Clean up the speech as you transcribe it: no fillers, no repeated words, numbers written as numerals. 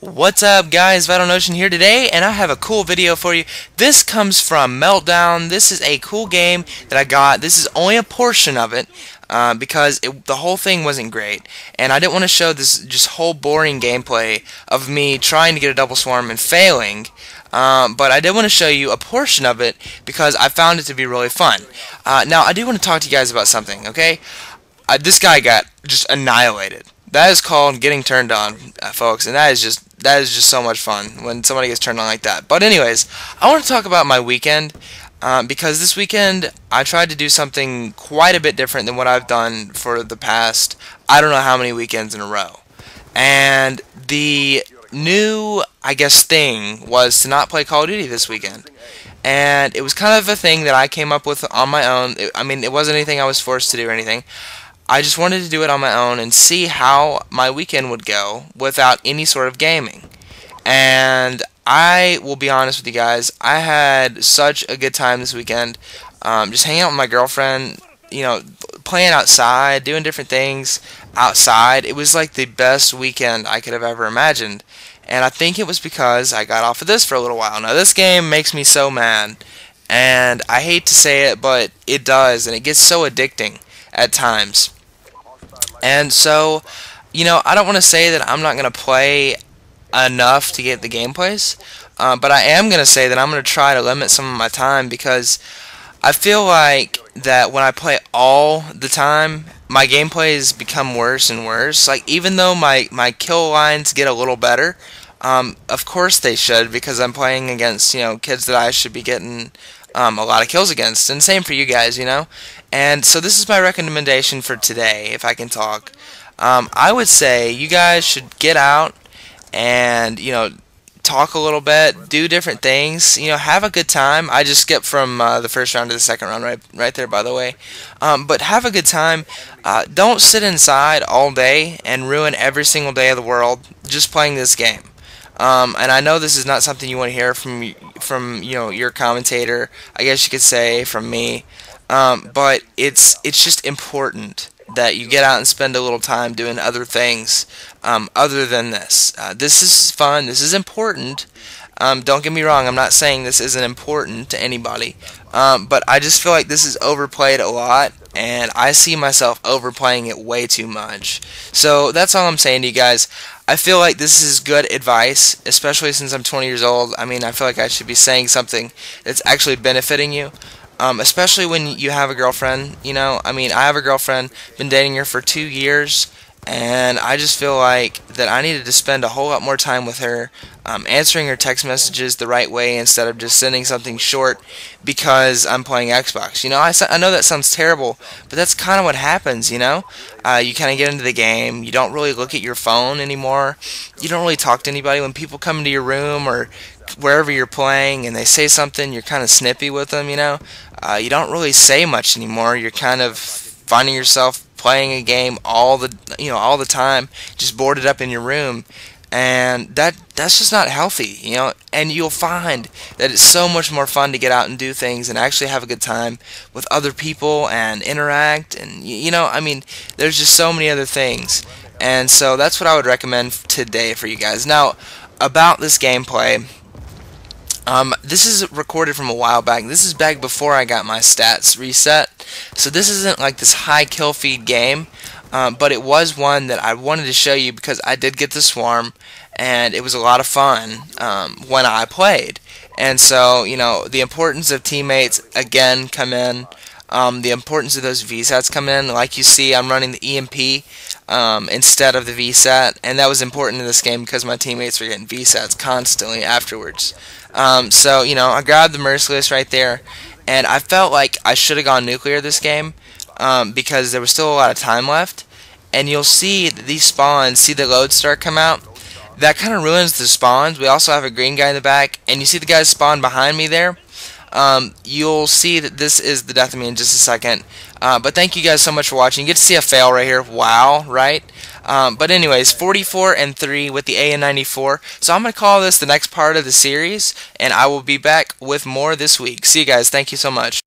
What's up guys, VitalNotion here today, and I have a cool video for you. This comes from Meltdown. This is a cool game that I got. This is only a portion of it because the whole thing wasn't great, and I didn't want to show this just whole boring gameplay of me trying to get a double swarm and failing. But I did want to show you a portion of it because I found it to be really fun. Now I do want to talk to you guys about something, okay? This guy got just annihilated. That is called getting turned on, folks, and that is just so much fun when somebody gets turned on like that. But anyways, I want to talk about my weekend because this weekend I tried to do something quite a bit different than what I've done for the past I don't know how many weekends in a row. And the new, I guess, thing was to not play Call of Duty this weekend. And it was kind of a thing that I came up with on my own. I mean, it wasn't anything I was forced to do or anything. I just wanted to do it on my own and see how my weekend would go without any sort of gaming. And I will be honest with you guys, I had such a good time this weekend, just hanging out with my girlfriend, you know, playing outside, doing different things outside. It was like the best weekend I could have ever imagined. And I think it was because I got off of this for a little while. Now this game makes me so mad, and I hate to say it, but it does, and it gets so addicting at times. And so, you know, I don't want to say that I'm not going to play enough to get the gameplays, but I am going to say that I'm going to try to limit some of my time because I feel like that when I play all the time, my gameplays become worse and worse. Like, even though my kill lines get a little better, of course they should, because I'm playing against, you know, kids that I should be getting a lot of kills against, and same for you guys, you know. And so this is my recommendation for today, if I can talk. I would say you guys should get out and, you know, talk a little bit, do different things, you know, have a good time. I just skipped from the first round to the second round right there, by the way. But have a good time. Don't sit inside all day and ruin every single day of the world just playing this game. And I know this is not something you want to hear from you know, your commentator, I guess you could say, from me. But it's just important that you get out and spend a little time doing other things other than this. This is fun. This is important. Don't get me wrong. I'm not saying this isn't important to anybody. But I just feel like this is overplayed a lot, and I see myself overplaying it way too much. So that's all I'm saying to you guys. I feel like this is good advice, especially since I'm 20 years old. I mean, I feel like I should be saying something that's actually benefiting you. Especially when you have a girlfriend, you know. I mean, I have a girlfriend, been dating her for 2 years, and I just feel like that I needed to spend a whole lot more time with her, answering her text messages the right way instead of just sending something short because I'm playing Xbox. You know, I know that sounds terrible, but that's kind of what happens, you know. You kind of get into the game, you don't really look at your phone anymore, you don't really talk to anybody. When people come into your room or wherever you're playing and they say something, you're kind of snippy with them, you know. You don't really say much anymore. You're kind of finding yourself playing a game all the time, just boarded up in your room, and that's just not healthy, you know. And you'll find that it's so much more fun to get out and do things and actually have a good time with other people and interact, and you know, I mean, there's just so many other things. And so that's what I would recommend today for you guys. Now, about this gameplay, this is recorded from a while back. This is back before I got my stats reset. So this isn't like this high kill feed game, but it was one that I wanted to show you because I did get the swarm, and it was a lot of fun when I played. And so, you know, the importance of teammates again come in. The importance of those VSATs come in. Like you see, I'm running the EMP instead of the VSAT, and that was important in this game because my teammates were getting VSATs constantly afterwards. So, you know, I grabbed the Merciless right there, and I felt like I should have gone nuclear this game because there was still a lot of time left. And you'll see that these spawns, see the lodestar come out? That kind of ruins the spawns. We also have a green guy in the back, and you see the guys spawn behind me there? You'll see that this is the death of me in just a second. But thank you guys so much for watching. You get to see a fail right here. Wow, right? But anyways, 44-3 with the AN-94. So I'm going to call this the next part of the series, and I will be back with more this week. See you guys. Thank you so much.